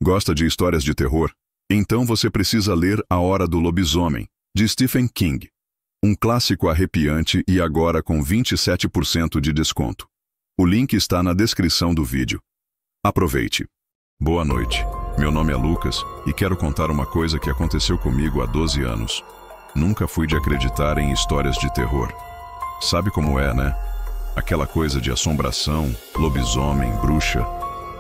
Gosta de histórias de terror? Então você precisa ler A Hora do Lobisomem, de Stephen King. Um clássico arrepiante e agora com 27% de desconto. O link está na descrição do vídeo. Aproveite. Boa noite. Meu nome é Lucas e quero contar uma coisa que aconteceu comigo há 12 anos. Nunca fui de acreditar em histórias de terror. Sabe como é, né? Aquela coisa de assombração, lobisomem, bruxa.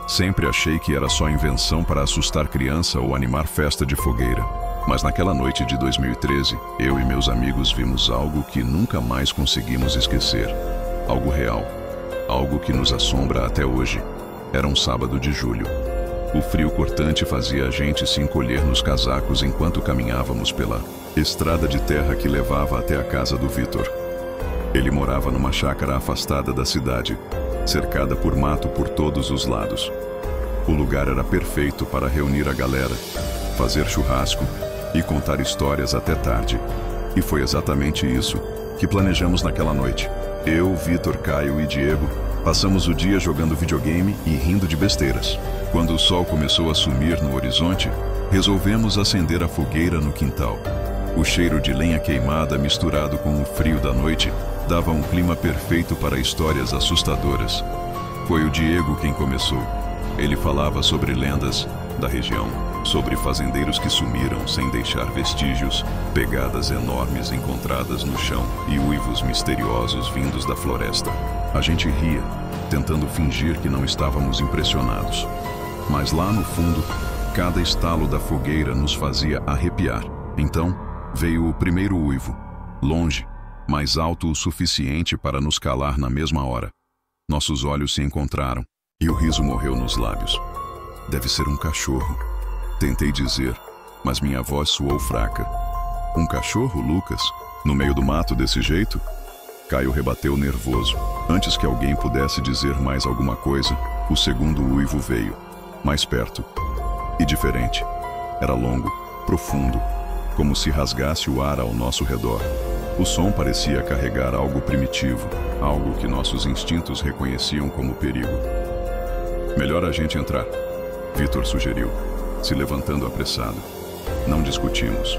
Sempre achei que era só invenção para assustar criança ou animar festa de fogueira. Mas naquela noite de 2013, eu e meus amigos vimos algo que nunca mais conseguimos esquecer. Algo real. Algo que nos assombra até hoje. Era um sábado de julho. O frio cortante fazia a gente se encolher nos casacos enquanto caminhávamos pela estrada de terra que levava até a casa do Vitor. Ele morava numa chácara afastada da cidade, cercada por mato por todos os lados. O lugar era perfeito para reunir a galera, fazer churrasco e contar histórias até tarde. E foi exatamente isso que planejamos naquela noite. Eu, Vitor, Caio e Diego passamos o dia jogando videogame e rindo de besteiras. Quando o sol começou a sumir no horizonte, resolvemos acender a fogueira no quintal. O cheiro de lenha queimada misturado com o frio da noite dava um clima perfeito para histórias assustadoras. Foi o Diego quem começou. Ele falava sobre lendas da região, sobre fazendeiros que sumiram sem deixar vestígios, pegadas enormes encontradas no chão e uivos misteriosos vindos da floresta. A gente ria, tentando fingir que não estávamos impressionados. Mas lá no fundo, cada estalo da fogueira nos fazia arrepiar. Então, veio o primeiro uivo, longe, mas alto o suficiente para nos calar na mesma hora. Nossos olhos se encontraram e o riso morreu nos lábios. Deve ser um cachorro, tentei dizer, mas minha voz soou fraca. Um cachorro, Lucas? No meio do mato desse jeito? Caio rebateu nervoso. Antes que alguém pudesse dizer mais alguma coisa, o segundo uivo veio, mais perto e diferente. Era longo, profundo, como se rasgasse o ar ao nosso redor. O som parecia carregar algo primitivo, algo que nossos instintos reconheciam como perigo. Melhor a gente entrar, Vitor sugeriu, se levantando apressado. Não discutimos.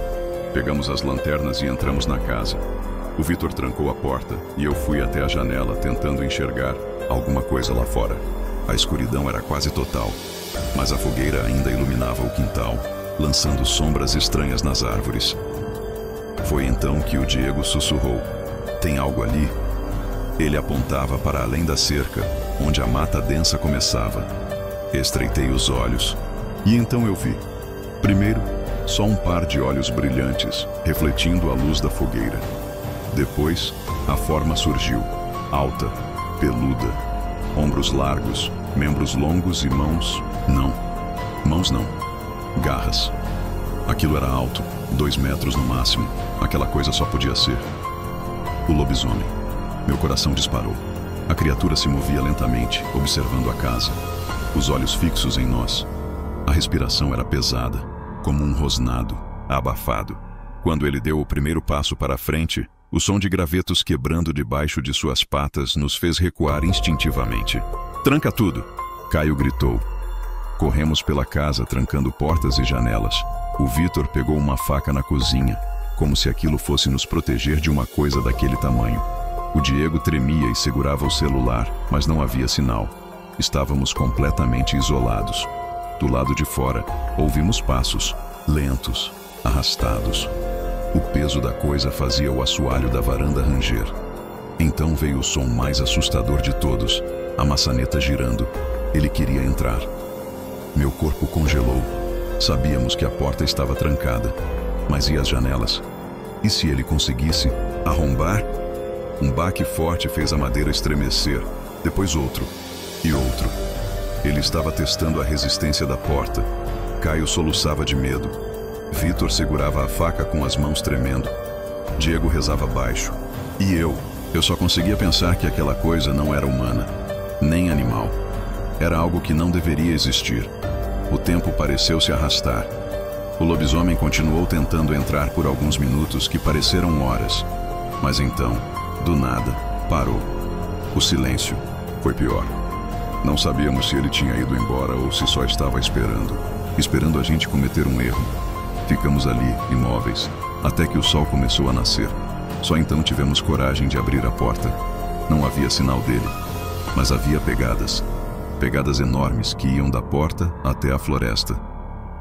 Pegamos as lanternas e entramos na casa. O Vitor trancou a porta e eu fui até a janela tentando enxergar alguma coisa lá fora. A escuridão era quase total, mas a fogueira ainda iluminava o quintal, lançando sombras estranhas nas árvores. Foi então que o Diego sussurrou: "Tem algo ali?" Ele apontava para além da cerca, onde a mata densa começava. Estreitei os olhos e então eu vi. Primeiro, só um par de olhos brilhantes, refletindo a luz da fogueira. Depois, a forma surgiu, alta, peluda, ombros largos, membros longos e mãos... Mãos não. Garras. Aquilo era alto, 2 metros no máximo. Aquela coisa só podia ser o lobisomem. Meu coração disparou. A criatura se movia lentamente, observando a casa, os olhos fixos em nós. A respiração era pesada, como um rosnado, abafado. Quando ele deu o primeiro passo para a frente, o som de gravetos quebrando debaixo de suas patas nos fez recuar instintivamente. "Tranca tudo!" Caio gritou. Corremos pela casa, trancando portas e janelas. O Vitor pegou uma faca na cozinha, como se aquilo fosse nos proteger de uma coisa daquele tamanho. O Diego tremia e segurava o celular, mas não havia sinal. Estávamos completamente isolados. Do lado de fora, ouvimos passos, lentos, arrastados. O peso da coisa fazia o assoalho da varanda ranger. Então veio o som mais assustador de todos, a maçaneta girando. Ele queria entrar. Meu corpo congelou. Sabíamos que a porta estava trancada. Mas e as janelas? E se ele conseguisse arrombar? Um baque forte fez a madeira estremecer. Depois outro. E outro. Ele estava testando a resistência da porta. Caio soluçava de medo. Vitor segurava a faca com as mãos tremendo. Diego rezava baixo. E eu só conseguia pensar que aquela coisa não era humana, nem animal. Era algo que não deveria existir. O tempo pareceu se arrastar. O lobisomem continuou tentando entrar por alguns minutos que pareceram horas. Mas então, do nada, parou. O silêncio. foi pior. Não sabíamos se ele tinha ido embora ou se só estava esperando a gente cometer um erro. Ficamos ali, imóveis, até que o sol começou a nascer. Só então tivemos coragem de abrir a porta. Não havia sinal dele, mas havia pegadas enormes que iam da porta até a floresta.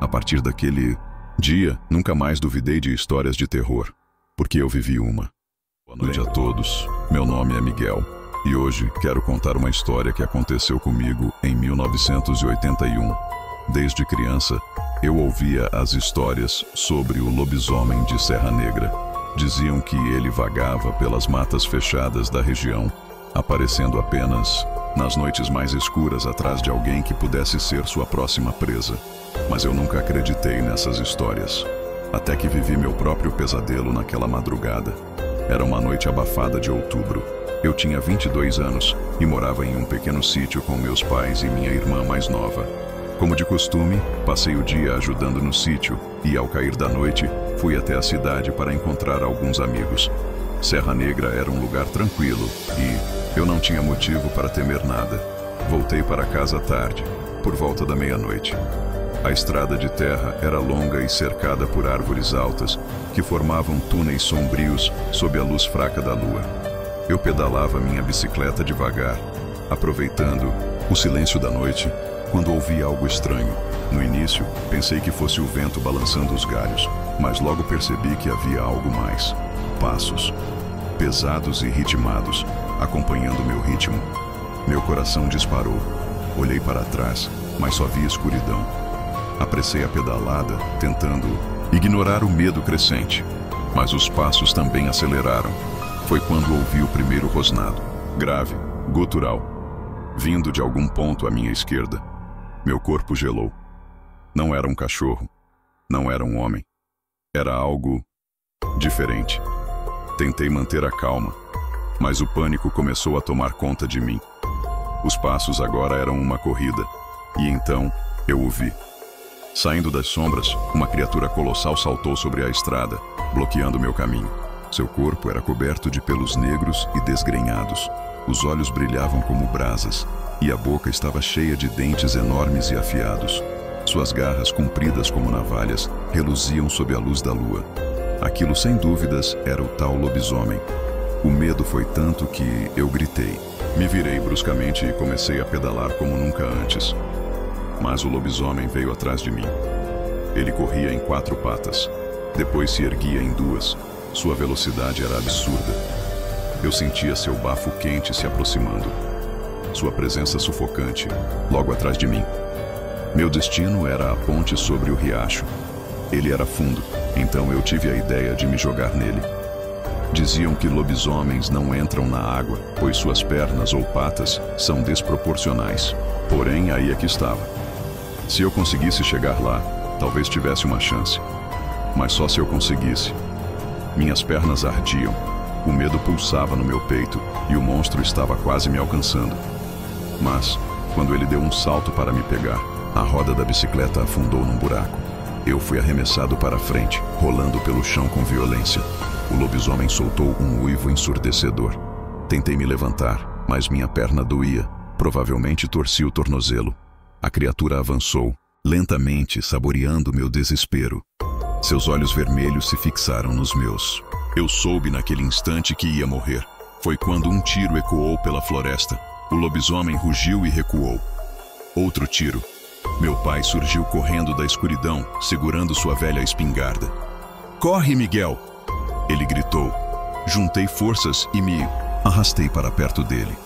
A partir daquele dia, nunca mais duvidei de histórias de terror, porque eu vivi uma. Boa noite a todos, meu nome é Miguel, e hoje quero contar uma história que aconteceu comigo em 1981. Desde criança, eu ouvia as histórias sobre o lobisomem de Serra Negra. Diziam que ele vagava pelas matas fechadas da região, aparecendo apenas nas noites mais escuras atrás de alguém que pudesse ser sua próxima presa. Mas eu nunca acreditei nessas histórias, até que vivi meu próprio pesadelo naquela madrugada. Era uma noite abafada de outubro. Eu tinha 22 anos e morava em um pequeno sítio com meus pais e minha irmã mais nova. Como de costume, passei o dia ajudando no sítio e, ao cair da noite, fui até a cidade para encontrar alguns amigos. Serra Negra era um lugar tranquilo e eu não tinha motivo para temer nada. Voltei para casa tarde, por volta da meia-noite. A estrada de terra era longa e cercada por árvores altas que formavam túneis sombrios sob a luz fraca da lua. Eu pedalava minha bicicleta devagar, aproveitando o silêncio da noite, quando ouvi algo estranho. No início, pensei que fosse o vento balançando os galhos, mas logo percebi que havia algo mais. Passos, pesados e ritmados, acompanhando meu ritmo. Meu coração disparou. Olhei para trás, mas só vi escuridão. Apressei a pedalada, tentando ignorar o medo crescente, mas os passos também aceleraram. Foi quando ouvi o primeiro rosnado, grave, gutural, vindo de algum ponto à minha esquerda. Meu corpo gelou. Não era um cachorro, não era um homem. Era algo diferente. Tentei manter a calma, mas o pânico começou a tomar conta de mim. Os passos agora eram uma corrida, e então eu o vi. Saindo das sombras, uma criatura colossal saltou sobre a estrada, bloqueando meu caminho. Seu corpo era coberto de pelos negros e desgrenhados. Os olhos brilhavam como brasas, e a boca estava cheia de dentes enormes e afiados. Suas garras, compridas como navalhas, reluziam sob a luz da lua. Aquilo, sem dúvidas, era o tal lobisomem. O medo foi tanto que eu gritei. Me virei bruscamente e comecei a pedalar como nunca antes. Mas o lobisomem veio atrás de mim. Ele corria em 4 patas. Depois se erguia em 2. Sua velocidade era absurda. Eu sentia seu bafo quente se aproximando. Sua presença sufocante, logo atrás de mim. Meu destino era a ponte sobre o riacho. Ele era fundo, então eu tive a ideia de me jogar nele. Diziam que lobisomens não entram na água, pois suas pernas ou patas são desproporcionais. Porém, aí é que estava. Se eu conseguisse chegar lá, talvez tivesse uma chance. Mas só se eu conseguisse. Minhas pernas ardiam, o medo pulsava no meu peito e o monstro estava quase me alcançando. Mas, quando ele deu um salto para me pegar, a roda da bicicleta afundou num buraco. Eu fui arremessado para frente, rolando pelo chão com violência. O lobisomem soltou um uivo ensurdecedor. Tentei me levantar, mas minha perna doía. Provavelmente torci o tornozelo. A criatura avançou, lentamente, saboreando meu desespero. Seus olhos vermelhos se fixaram nos meus. Eu soube naquele instante que ia morrer. Foi quando um tiro ecoou pela floresta. O lobisomem rugiu e recuou. Outro tiro. Meu pai surgiu correndo da escuridão, segurando sua velha espingarda. "Corre, Miguel!" Ele gritou. Juntei forças e me arrastei para perto dele.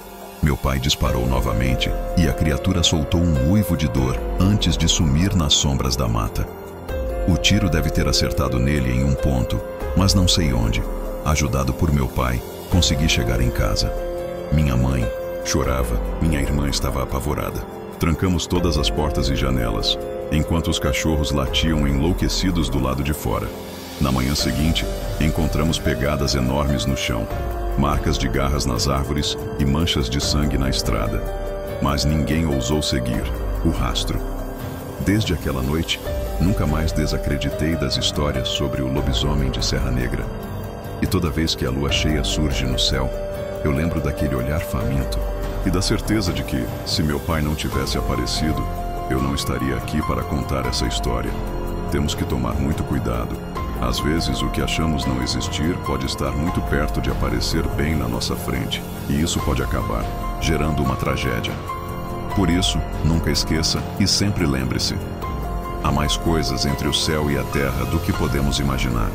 Meu pai disparou novamente e a criatura soltou um uivo de dor antes de sumir nas sombras da mata. O tiro deve ter acertado nele em um ponto, mas não sei onde. Ajudado por meu pai, consegui chegar em casa. Minha mãe chorava, minha irmã estava apavorada. Trancamos todas as portas e janelas, enquanto os cachorros latiam enlouquecidos do lado de fora. Na manhã seguinte, encontramos pegadas enormes no chão, marcas de garras nas árvores e manchas de sangue na estrada. Mas ninguém ousou seguir o rastro. Desde aquela noite, nunca mais desacreditei das histórias sobre o lobisomem de Serra Negra. E toda vez que a lua cheia surge no céu, eu lembro daquele olhar faminto, E da certeza de que, se meu pai não tivesse aparecido, eu não estaria aqui para contar essa história. Temos que tomar muito cuidado. Às vezes, o que achamos não existir pode estar muito perto de aparecer bem na nossa frente, e isso pode acabar gerando uma tragédia. Por isso, nunca esqueça e sempre lembre-se: há mais coisas entre o céu e a terra do que podemos imaginar.